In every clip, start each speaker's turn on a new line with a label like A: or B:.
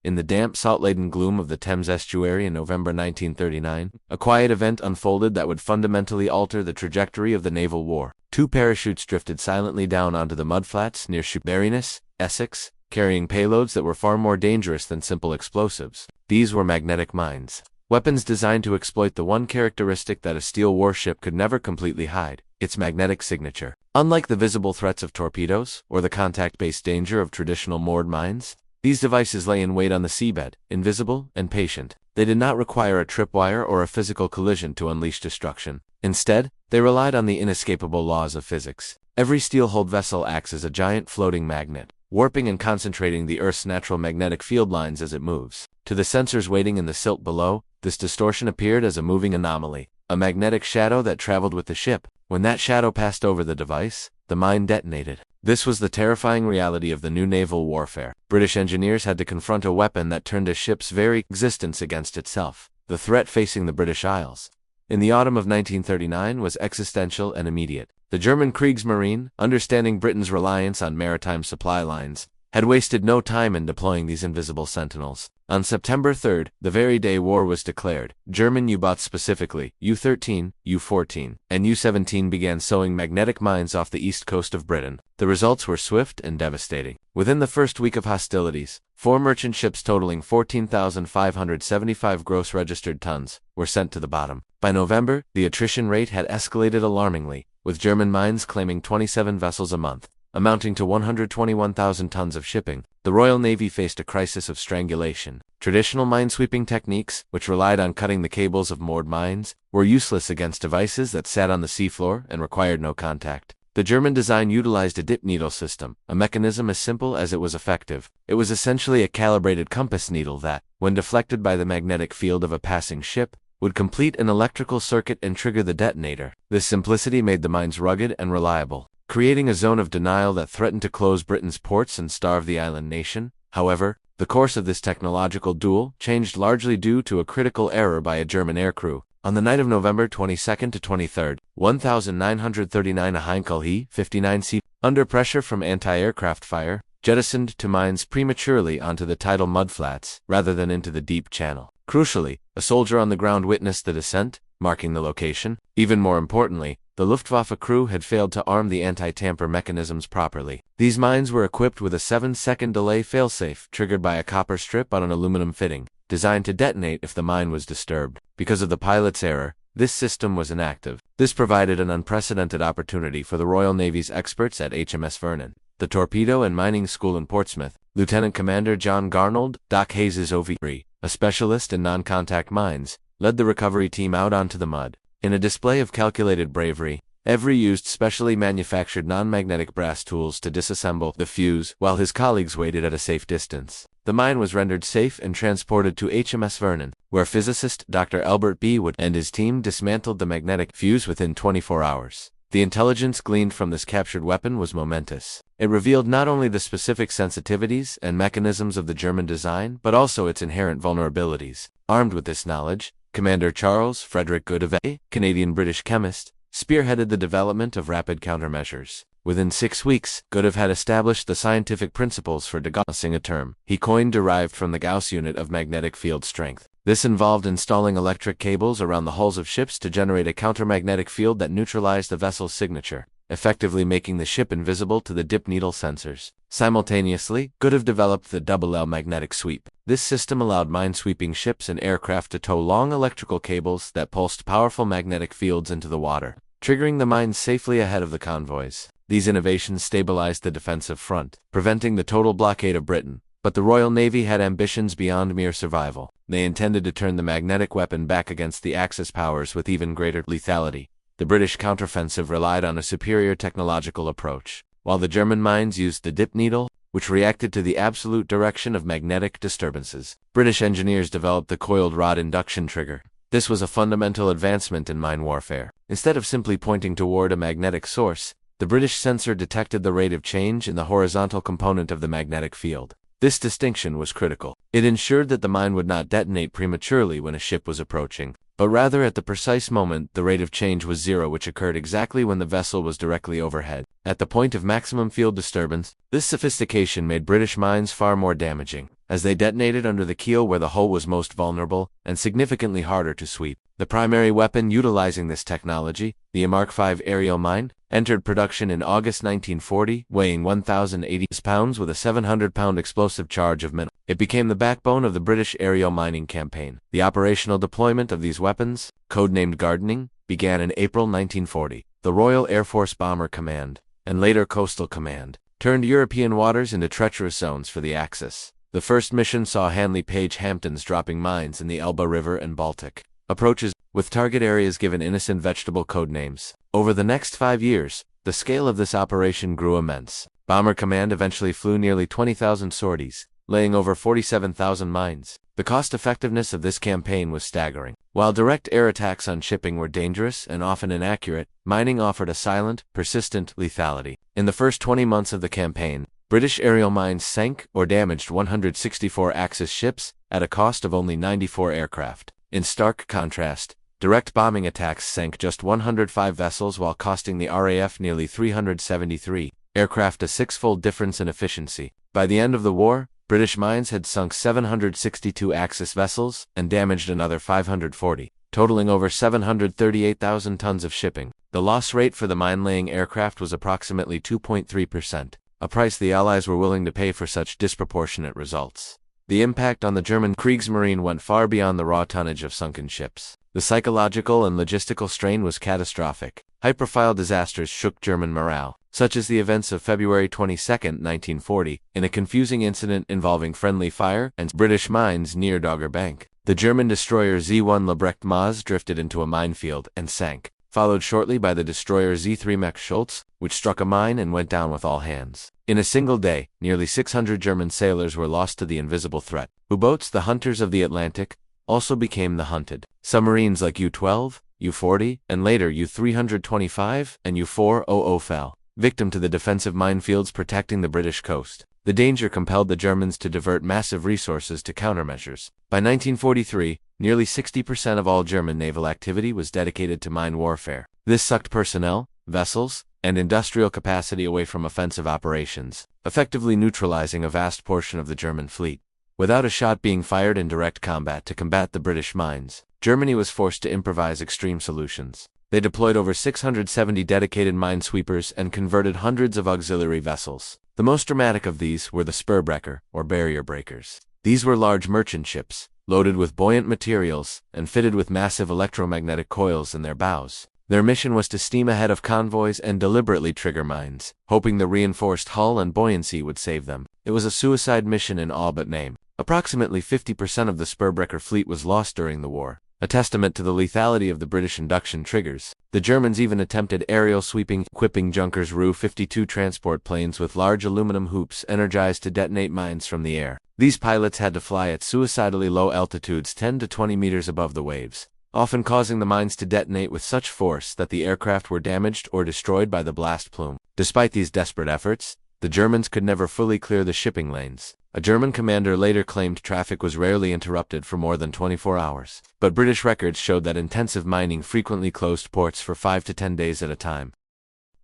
A: In the damp, salt-laden gloom of the Thames estuary in November 1939, a quiet event unfolded that would fundamentally alter the trajectory of the naval war. Two parachutes drifted silently down onto the mudflats near Submarine, Essex, carrying payloads that were far more dangerous than simple explosives. These were magnetic mines. Weapons designed to exploit the one characteristic that a steel warship could never completely hide, its magnetic signature. Unlike the visible threats of torpedoes, or the contact-based danger of traditional moored mines, these devices lay in wait on the seabed, invisible and patient. They did not require a tripwire or a physical collision to unleash destruction. Instead, they relied on the inescapable laws of physics. Every steel-hulled vessel acts as a giant floating magnet, warping and concentrating the Earth's natural magnetic field lines as it moves. To the sensors waiting in the silt below, this distortion appeared as a moving anomaly, a magnetic shadow that traveled with the ship. When that shadow passed over the device, the mine detonated. This was the terrifying reality of the new naval warfare. British engineers had to confront a weapon that turned a ship's very existence against itself. The threat facing the British Isles in the autumn of 1939 was existential and immediate. The German Kriegsmarine, understanding Britain's reliance on maritime supply lines, had wasted no time in deploying these invisible sentinels. On September 3rd, the very day war was declared, German U-boats, specifically U-13, U-14, and U-17, began sowing magnetic mines off the east coast of Britain. The results were swift and devastating. Within the first week of hostilities, 4 merchant ships totaling 14,575 gross registered tons were sent to the bottom. By November, the attrition rate had escalated alarmingly, with German mines claiming 27 vessels a month, amounting to 121,000 tons of shipping. The Royal Navy faced a crisis of strangulation. Traditional minesweeping techniques, which relied on cutting the cables of moored mines, were useless against devices that sat on the seafloor and required no contact. The German design utilized a dip needle system, a mechanism as simple as it was effective. It was essentially a calibrated compass needle that, when deflected by the magnetic field of a passing ship, would complete an electrical circuit and trigger the detonator. This simplicity made the mines rugged and reliable, creating a zone of denial that threatened to close Britain's ports and starve the island nation. However, the course of this technological duel changed largely due to a critical error by a German aircrew. On the night of November 22nd to 23rd, 1939, a Heinkel He-59C, under pressure from anti-aircraft fire, jettisoned to mines prematurely onto the tidal mudflats rather than into the deep channel. Crucially, a soldier on the ground witnessed the descent, marking the location. Even more importantly, the Luftwaffe crew had failed to arm the anti-tamper mechanisms properly. These mines were equipped with a 7-second delay failsafe triggered by a copper strip on an aluminum fitting, designed to detonate if the mine was disturbed. Because of the pilot's error, this system was inactive. This provided an unprecedented opportunity for the Royal Navy's experts at HMS Vernon, the torpedo and mining school in Portsmouth. Lieutenant Commander John Garnold, Doc Hayes's OV-3, a specialist in non-contact mines, led the recovery team out onto the mud. In a display of calculated bravery, Avery used specially manufactured non-magnetic brass tools to disassemble the fuse while his colleagues waited at a safe distance. The mine was rendered safe and transported to HMS Vernon, where physicist Dr. Albert B. Wood and his team dismantled the magnetic fuse within 24 hours. The intelligence gleaned from this captured weapon was momentous. It revealed not only the specific sensitivities and mechanisms of the German design, but also its inherent vulnerabilities. Armed with this knowledge, Commander Charles Frederick Goodhue, a Canadian-British chemist, spearheaded the development of rapid countermeasures. Within 6 weeks, Goodhue had established the scientific principles for de-gaussing, a term he coined derived from the Gauss unit of magnetic field strength. This involved installing electric cables around the hulls of ships to generate a countermagnetic field that neutralized the vessel's signature, effectively making the ship invisible to the dip needle sensors. Simultaneously, Goodhue developed the WWII magnetic sweep. This system allowed minesweeping ships and aircraft to tow long electrical cables that pulsed powerful magnetic fields into the water, triggering the mines safely ahead of the convoys. These innovations stabilized the defensive front, preventing the total blockade of Britain. But the Royal Navy had ambitions beyond mere survival. They intended to turn the magnetic weapon back against the Axis powers with even greater lethality. The British counteroffensive relied on a superior technological approach, while the German mines used the dip needle, which reacted to the absolute direction of magnetic disturbances. British engineers developed the coiled rod induction trigger. This was a fundamental advancement in mine warfare. Instead of simply pointing toward a magnetic source, the British sensor detected the rate of change in the horizontal component of the magnetic field. This distinction was critical. It ensured that the mine would not detonate prematurely when a ship was approaching, but rather at the precise moment the rate of change was zero, which occurred exactly when the vessel was directly overhead. At the point of maximum field disturbance, this sophistication made British mines far more damaging, as they detonated under the keel where the hull was most vulnerable and significantly harder to sweep. The primary weapon utilizing this technology, the Mark V aerial mine, entered production in August 1940, weighing 1,080 pounds with a 700-pound explosive charge of mineral. It became the backbone of the British aerial mining campaign. The operational deployment of these weapons, codenamed Gardening, began in April 1940. The Royal Air Force Bomber Command, and later Coastal Command, turned European waters into treacherous zones for the Axis. The first mission saw Hanley Page Hamptons dropping mines in the Elbe River and Baltic approaches, with target areas given innocent vegetable code names. Over the next 5 years, the scale of this operation grew immense. Bomber Command eventually flew nearly 20,000 sorties, laying over 47,000 mines. The cost-effectiveness of this campaign was staggering. While direct air attacks on shipping were dangerous and often inaccurate, mining offered a silent, persistent lethality. In the first 20 months of the campaign, British aerial mines sank or damaged 164 Axis ships at a cost of only 94 aircraft. In stark contrast, direct bombing attacks sank just 105 vessels while costing the RAF nearly 373 aircraft, a six-fold difference in efficiency. By the end of the war, British mines had sunk 762 Axis vessels and damaged another 540, totaling over 738,000 tons of shipping. The loss rate for the mine-laying aircraft was approximately 2.3%, a price the Allies were willing to pay for such disproportionate results. The impact on the German Kriegsmarine went far beyond the raw tonnage of sunken ships. The psychological and logistical strain was catastrophic. High-profile disasters shook German morale, such as the events of February 22, 1940, in a confusing incident involving friendly fire and British mines near Dogger Bank. The German destroyer Z-1 Lebrecht Maas drifted into a minefield and sank, followed shortly by the destroyer Z-3 Mech Schultz, which struck a mine and went down with all hands. In a single day, nearly 600 German sailors were lost to the invisible threat. U-boats, the hunters of the Atlantic, also became the hunted. Submarines like U-12, U-40, and later U-325 and U-400 fell victim to the defensive minefields protecting the British coast. The danger compelled the Germans to divert massive resources to countermeasures. By 1943, nearly 60% of all German naval activity was dedicated to mine warfare. This sucked personnel, vessels, and industrial capacity away from offensive operations, effectively neutralizing a vast portion of the German fleet. Without a shot being fired in direct combat to combat the British mines, Germany was forced to improvise extreme solutions. They deployed over 670 dedicated minesweepers and converted hundreds of auxiliary vessels. The most dramatic of these were the Spurbrecher, or barrier breakers. These were large merchant ships, loaded with buoyant materials, and fitted with massive electromagnetic coils in their bows. Their mission was to steam ahead of convoys and deliberately trigger mines, hoping the reinforced hull and buoyancy would save them. It was a suicide mission in all but name. Approximately 50% of the Spurbrecher fleet was lost during the war, a testament to the lethality of the British induction triggers. The Germans even attempted aerial sweeping, equipping Junkers Ru-52 transport planes with large aluminum hoops energized to detonate mines from the air. These pilots had to fly at suicidally low altitudes 10 to 20 meters above the waves, often causing the mines to detonate with such force that the aircraft were damaged or destroyed by the blast plume. Despite these desperate efforts, the Germans could never fully clear the shipping lanes. A German commander later claimed traffic was rarely interrupted for more than 24 hours, but British records showed that intensive mining frequently closed ports for 5 to 10 days at a time.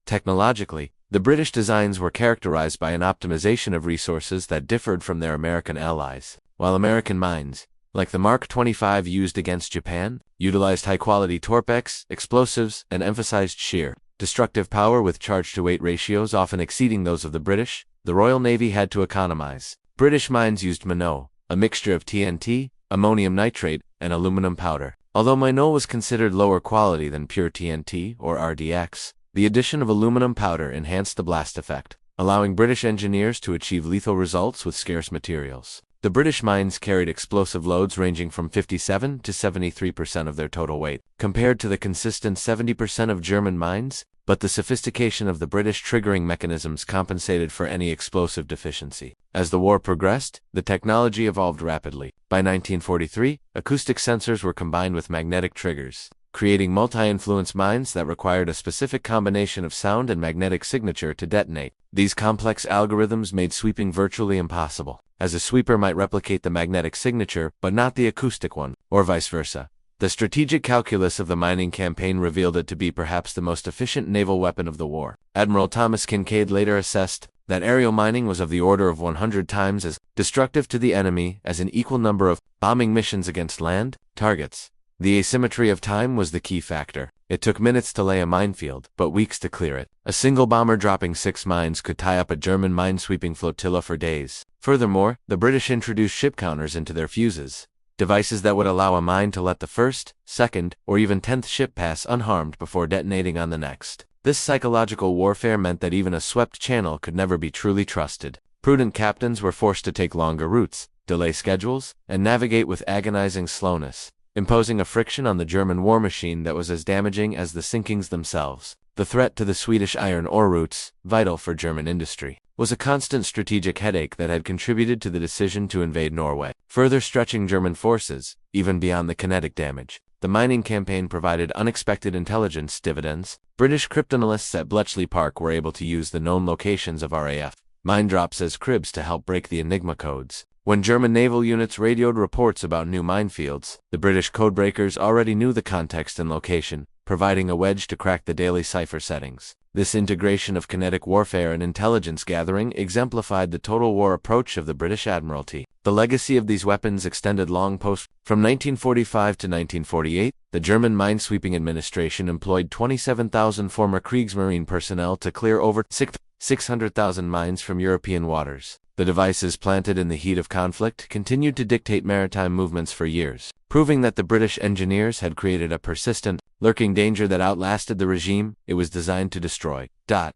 A: Technologically, the British designs were characterized by an optimization of resources that differed from their American allies. While American mines, like the Mark 25 used against Japan, utilized high-quality torpex, explosives, and emphasized sheer, destructive power with charge-to-weight ratios often exceeding those of the British, the Royal Navy had to economize. British mines used minot, a mixture of TNT, ammonium nitrate, and aluminum powder. Although minot was considered lower quality than pure TNT or RDX, the addition of aluminum powder enhanced the blast effect, allowing British engineers to achieve lethal results with scarce materials. The British mines carried explosive loads ranging from 57 to 73% of their total weight, compared to the consistent 70% of German mines, but the sophistication of the British triggering mechanisms compensated for any explosive deficiency. As the war progressed, the technology evolved rapidly. By 1943, acoustic sensors were combined with magnetic triggers, creating multi-influence mines that required a specific combination of sound and magnetic signature to detonate. These complex algorithms made sweeping virtually impossible, as a sweeper might replicate the magnetic signature but not the acoustic one, or vice versa. The strategic calculus of the mining campaign revealed it to be perhaps the most efficient naval weapon of the war. Admiral Thomas Kinkaid later assessed that aerial mining was of the order of 100 times as destructive to the enemy as an equal number of bombing missions against land targets. The asymmetry of time was the key factor. It took minutes to lay a minefield, but weeks to clear it. A single bomber dropping 6 mines could tie up a German minesweeping flotilla for days. Furthermore, the British introduced ship counters into their fuses, devices that would allow a mine to let the first, second, or even 10th ship pass unharmed before detonating on the next. This psychological warfare meant that even a swept channel could never be truly trusted. Prudent captains were forced to take longer routes, delay schedules, and navigate with agonizing slowness, imposing a friction on the German war machine that was as damaging as the sinkings themselves. The threat to the Swedish iron ore routes, vital for German industry, was a constant strategic headache that had contributed to the decision to invade Norway, further stretching German forces, even beyond the kinetic damage. The mining campaign provided unexpected intelligence dividends. British cryptanalysts at Bletchley Park were able to use the known locations of RAF mine drops as cribs to help break the Enigma codes. When German naval units radioed reports about new minefields, the British codebreakers already knew the context and location, providing a wedge to crack the daily cipher settings. This integration of kinetic warfare and intelligence gathering exemplified the total war approach of the British Admiralty. The legacy of these weapons extended long post. From 1945 to 1948, the German Minesweeping Administration employed 27,000 former Kriegsmarine personnel to clear over 600,000 mines from European waters. The devices planted in the heat of conflict continued to dictate maritime movements for years, proving that the British engineers had created a persistent, lurking danger that outlasted the regime it was designed to destroy.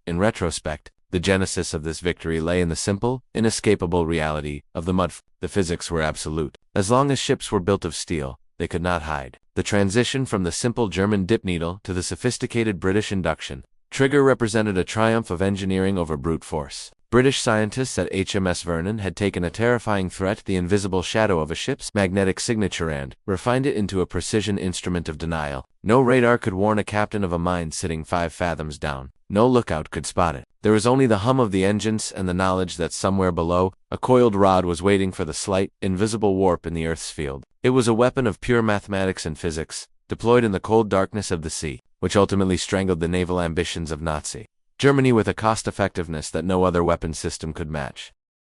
A: In retrospect, the genesis of this victory lay in the simple, inescapable reality of the mud. The physics were absolute. As long as ships were built of steel, they could not hide. The transition from the simple German dip needle to the sophisticated British induction trigger represented a triumph of engineering over brute force. British scientists at HMS Vernon had taken a terrifying threat, the invisible shadow of a ship's magnetic signature, and refined it into a precision instrument of denial. No radar could warn a captain of a mine sitting 5 fathoms down. No lookout could spot it. There was only the hum of the engines and the knowledge that somewhere below, a coiled rod was waiting for the slight, invisible warp in the Earth's field. It was a weapon of pure mathematics and physics, deployed in the cold darkness of the sea, which ultimately strangled the naval ambitions of Nazi Germany with a cost-effectiveness that no other weapon system could match.